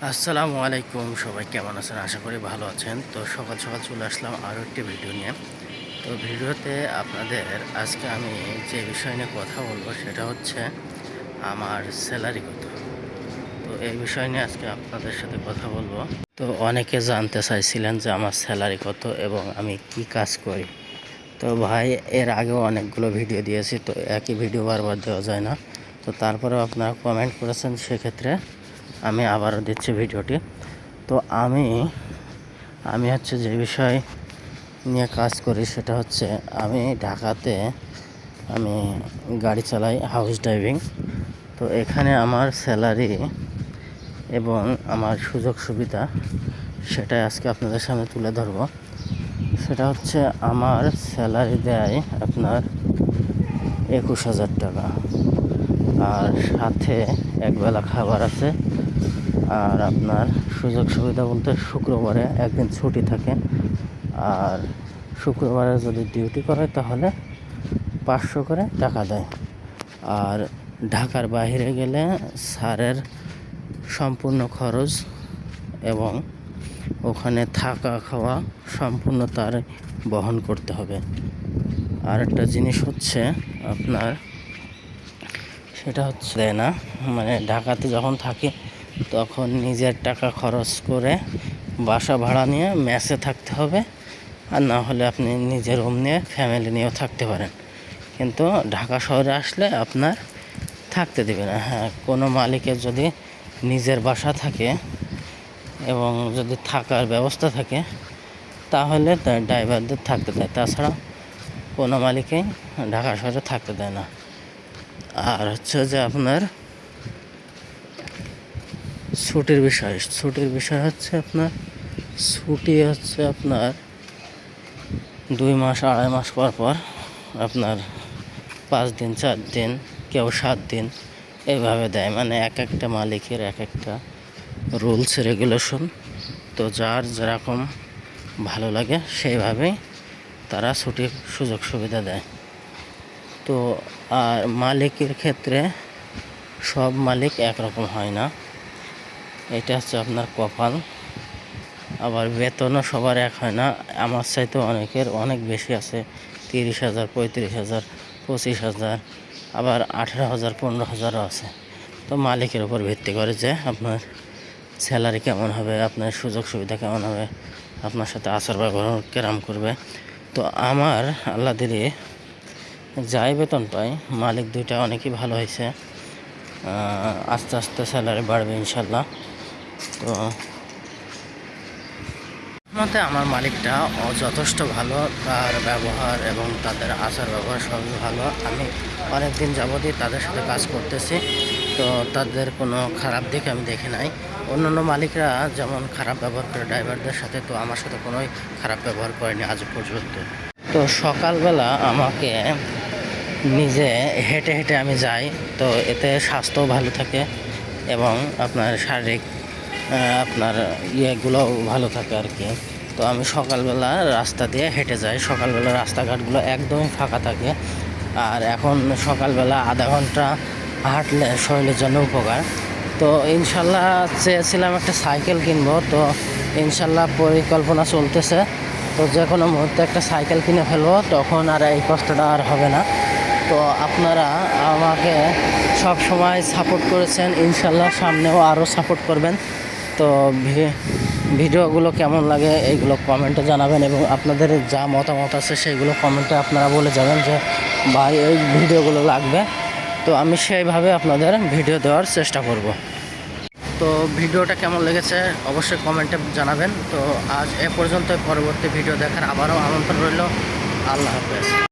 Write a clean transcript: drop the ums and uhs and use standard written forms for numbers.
আসসালামু আলাইকুম, সবাই কেমন আছেন? আশা করি ভালো আছেন। তো সকাল সকাল চলে আসলাম আরও একটি ভিডিও নিয়ে। তো ভিডিওতে আপনাদের আজকে আমি যে বিষয় নিয়ে কথা বলবো সেটা হচ্ছে আমার স্যালারি কত। তো এই বিষয় নিয়ে আজকে আপনাদের সাথে কথা বলবো। তো অনেকে জানতে চাইছিলেন যে আমার স্যালারি কত এবং আমি কি কাজ করি। তো ভাই, এর আগেও অনেকগুলো ভিডিও দিয়েছি, তো একই ভিডিও বারবার দেওয়া যায় না। তো তারপরেও আপনারা কমেন্ট করেছেন, সেক্ষেত্রে আমি আবারও দিচ্ছি ভিডিওটি। তো আমি হচ্ছে যে বিষয় নিয়ে কাজ করি সেটা হচ্ছে আমি ঢাকাতে আমি গাড়ি চালাই, হাউস ড্রাইভিং। তো এখানে আমার স্যালারি এবং আমার সুযোগ সুবিধা সেটাই আজকে আপনাদের সামনে তুলে ধরবো। সেটা হচ্ছে আমার স্যালারি দেয় আপনার 21,000 টাকা, আর সাথে একবেলা খাবার আছে। আর আপনার সুযোগ সুবিধা বলতে শুক্রবারে একদিন ছুটি থাকে, আর শুক্রবারে যদি ডিউটি করে তাহলে 500 করে টাকা দেয়। আর ঢাকার বাইরে গেলে স্যারের সম্পূর্ণ খরচ এবং ওখানে থাকা খাওয়া সম্পূর্ণ তার বহন করতে হবে। আর একটা জিনিস হচ্ছে আপনার সেটা হচ্ছে না, মানে ঢাকাতে যখন থাকি তখন নিজের টাকা খরচ করে বাসা ভাড়া নিয়ে মেসে থাকতে হবে, আর না হলে আপনি নিজের রুম নিয়ে ফ্যামিলি নিয়েও থাকতে পারেন। কিন্তু ঢাকা শহরে আসলে আপনার থাকতে দেবে না। হ্যাঁ, কোনো মালিকের যদি নিজের বাসা থাকে এবং যদি থাকার ব্যবস্থা থাকে তাহলে ড্রাইভারদের থাকতে দেয়, তাছাড়া কোনো মালিকেই ঢাকা শহরে থাকতে দেয় না। আর হচ্ছে যে আপনার ছুটির বিষয় হচ্ছে আপনার ছুটি হচ্ছে আপনার 2 মাস 2.5 মাস পর পর আপনার 5 দিন 4 দিন কেউ 7 দিন এইভাবে দেয়। মানে এক একটা মালিকের এক একটা রুলস রেগুলেশন। তো যার যেরকম ভালো লাগে সেইভাবেই তারা ছুটির সুযোগ সুবিধা দেয়। তো আর মালিকের ক্ষেত্রে সব মালিক একরকম হয় না, এটা হচ্ছে আপনার কপাল। আবার বেতনও সবার এক হয় না, আমার চাইতে অনেকের অনেক বেশি আছে, 30,000 35,000 25,000, আবার 18,000 15,000ও আছে। তো মালিকের উপর ভিত্তি করে যে আপনার স্যালারি কেমন হবে, আপনার সুযোগ সুবিধা কেমন হবে, আপনার সাথে আচার ব্যবহার কেরাম করবে। তো আমার আল্লাহ দিলে যাই বেতন পাই, মালিক দুইটা অনেকই ভালো হয়েছে, আস্তে আস্তে স্যালারি বাড়বে ইনশাল্লাহ। তো মতে আমার মালিকটা যথেষ্ট ভালো, তার ব্যবহার এবং তাদের আচার ব্যবহার সব ভালো। আমি অনেক দিন যাবতই তাদের সাথে কাজ করতেছি, তো তাদের কোনো খারাপ দিক আমি দেখি নাই। অন্যান্য মালিকরা যেমন খারাপ ব্যবহার করে ড্রাইভারদের সাথে, তো আমার সাথে কোনোই খারাপ ব্যবহার করেনি আজ পর্যন্ত। তো সকালবেলা আমাকে নিজে হেঁটে হেঁটে আমি যাই, তো এতে স্বাস্থ্যও ভালো থাকে এবং আপনার শারীরিক আপনার ইয়েগুলোও ভালো থাকে আর কি। তো আমি সকালবেলা রাস্তা দিয়ে হেঁটে যাই, সকালবেলা রাস্তাঘাটগুলো একদমই ফাঁকা থাকে। আর এখন সকালবেলা আধা ঘন্টা হাঁটলে শরীরের জন্য উপকার। তো ইনশাল্লাহ চেয়েছিলাম একটা সাইকেল কিনবো, তো ইনশাল্লাহ পরিকল্পনা চলতেছে। তো যে কোনো মুহূর্তে একটা সাইকেল কিনে ফেলবো, তখন আর এই কষ্টটা আর হবে না। তো আপনারা আমাকে সব সময় সাপোর্ট করেছেন, ইনশাল্লাহ সামনেও আরও সাপোর্ট করবেন। তো ভিডিওগুলো কেমন লাগে এইগুলো কমেন্টে জানাবেন, এবং আপনাদের যা মতামত আছে সেইগুলো কমেন্টে আপনারা বলে যাবেন যে ভাই এই ভিডিওগুলো লাগবে। তো আমি সেইভাবে আপনাদের ভিডিও দেওয়ার চেষ্টা করব। তো ভিডিওটা কেমন লেগেছে অবশ্যই কমেন্টে জানাবেন। তো আজ এ পর্যন্ত, পরবর্তী ভিডিও দেখার আবারও আমন্ত্রণ রইল। আল্লাহ হাফেজ।